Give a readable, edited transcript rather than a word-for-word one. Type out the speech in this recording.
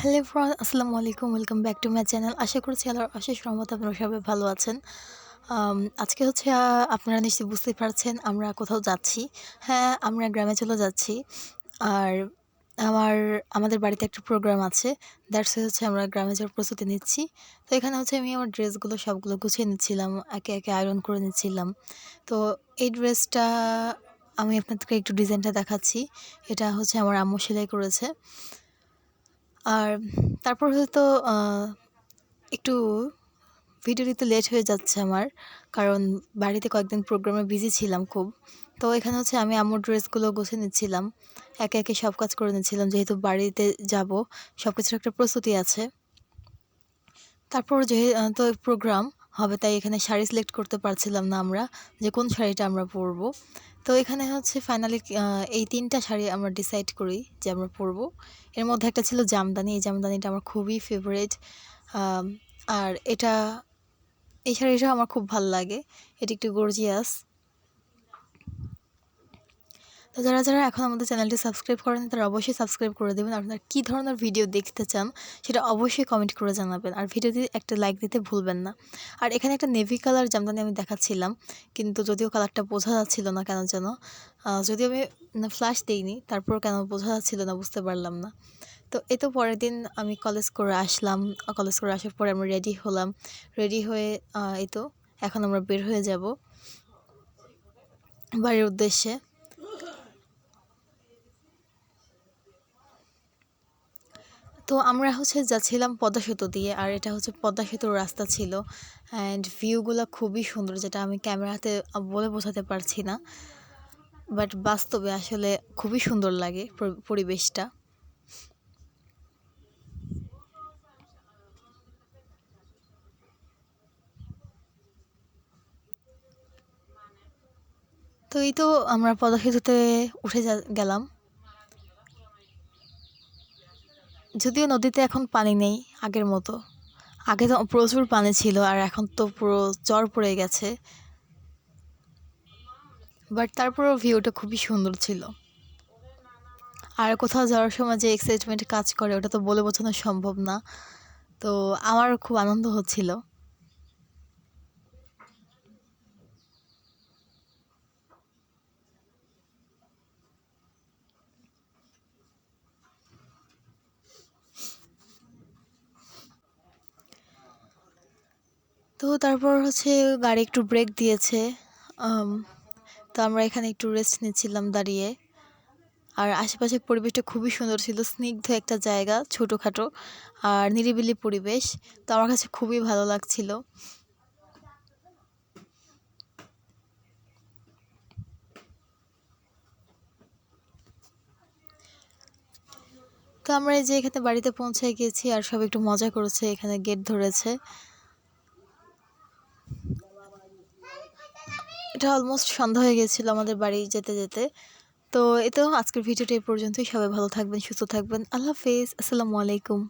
Hello everyone, আসসালামু আলাইকুম। Welcome back to my channel. আশা করছি আল্লাহর অশেষ রহমতে আপনারা সবাই ভালো আছেন। আজকে হচ্ছে আপনারা নিশ্চয়ই বুঝতেই পারছেন আমরা কোথাও যাচ্ছি। হ্যাঁ, আমরা গ্রামে চলে যাচ্ছি। আর আমাদের বাড়িতে একটা প্রোগ্রাম আছে। দ্যাটস হচ্ছে আমরা গ্রামে যাওয়ার প্রস্তুতি নিচ্ছি। তো এখানে হচ্ছে আমি আমার ড্রেসগুলো সবগুলো গুছিয়ে নিচ্ছিলাম। একে, একে আয়রন করে নিচ্ছিলাম। তো এই ড্রেসটা আমি আপনাদেরকে একটু ডিজাইনটা দেখাচ্ছি। এটা হচ্ছে আমার আম্মু সেলাই করেছে। আর তারপর হয়তো একটু ভিডিও দিতে লেট হয়ে যাচ্ছে আমার, কারণ বাড়িতে কয়েকদিন প্রোগ্রামে বিজি ছিলাম খুব। তো এখানে হচ্ছে আমি আম্মুর ড্রেসগুলো গুছিয়ে নিচ্ছিলাম, একে একে সব কাজ করে নিচ্ছিলাম, যেহেতু বাড়িতে যাব সব কিছুর একটা প্রস্তুতি আছে। তারপর তো প্রোগ্রাম হবে, তাই এখানে শাড়ি সিলেক্ট করতে পারছিলাম না আমরা, যে কোন শাড়িটা আমরা পরবো। তো এখানে হচ্ছে ফাইনালি এই 3টা শাড়ি আমরা ডিসাইড করি যে আমরা পরবো। এর মধ্যে একটা ছিল জামদানি। এই জামদানিটা আমার খুবই ফেভারিট। আর এই শাড়িটা আমার খুব ভাল লাগে। এটি একটু গর্জিয়াস। তো যারা এখন আমাদের চ্যানেলটি সাবস্ক্রাইব করেন, তারা অবশ্যই সাবস্ক্রাইব করে দেবেন। আপনারা কী ধরনের ভিডিও দেখতে চান সেটা অবশ্যই কমেন্ট করে জানাবেন। আর ভিডিওতে একটা লাইক দিতে ভুলবেন না। আর এখানে একটা নেভি কালার জামদানি আমি দেখাচ্ছিলাম, কিন্তু যদিও কালারটা বোঝা যাচ্ছিল না কেন যেন। যদিও আমি ফ্ল্যাশ দিইনি, তারপর কেন বোঝা যাচ্ছিল না বুঝতে পারলাম না। তো এই তো পরের দিন আমি কলেজ করে আসলাম। কলেজ করে আসার পরে আমরা রেডি হলাম। রেডি হয়ে এই তো এখন আমরা বের হয়ে যাব বাড়ির উদ্দেশ্যে। তো আমরা হচ্ছে যাচ্ছিলাম পদ্মা সেতু দিয়ে, আর এটা হচ্ছে পদ্মা সেতুর রাস্তা ছিল। অ্যান্ড ভিউগুলো খুবই সুন্দর, যেটা আমি ক্যামেরাতে বলে বোঝাতে পারছি না, বাট বাস্তবে আসলে খুবই সুন্দর লাগে পরিবেশটা। তো এই তো আমরা পদ্মা সেতুতে উঠে গেলাম। যদিও নদীতে এখন পানি নেই আগের মতো। আগে তো প্রচুর পানি ছিল, আর এখন তো পুরো চর পড়ে গেছে। বাট তারপরেও ভিউটা খুবই সুন্দর ছিল। আর কোথাও যাওয়ার সময় যে এক্সাইটমেন্ট কাজ করে, ওটা তো বলে বোঝানো সম্ভব না। তো আমার খুব আনন্দ হচ্ছিল। তো তারপর হচ্ছে গাড়ি একটু ব্রেক দিয়েছে। আম, তো আমরা এখানে একটু রেস্ট নিচ্ছিলাম দাঁড়িয়ে। আর আশেপাশের পরিবেশটা খুবই সুন্দর ছিল, স্নিগ্ধ একটা জায়গা, ছোটোখাটো আর নিরিবিলি পরিবেশ। তো আমার কাছে খুবই ভালো লাগছিল। তো আমরা এই যে এখানে বাড়িতে পৌঁছে গিয়েছি, আর সব একটু মজা করেছে, এখানে গেট ধরেছে। এটা অলমোস্ট সন্ধ্যা হয়ে গেছিলো আমাদের বাড়ি যেতে যেতে। তো এই তো আজকের ভিডিওটা এই পর্যন্তই। সবাই ভালো থাকবেন, সুস্থ থাকবেন। আল্লাহ হাফেজ, আসসালামু আলাইকুম।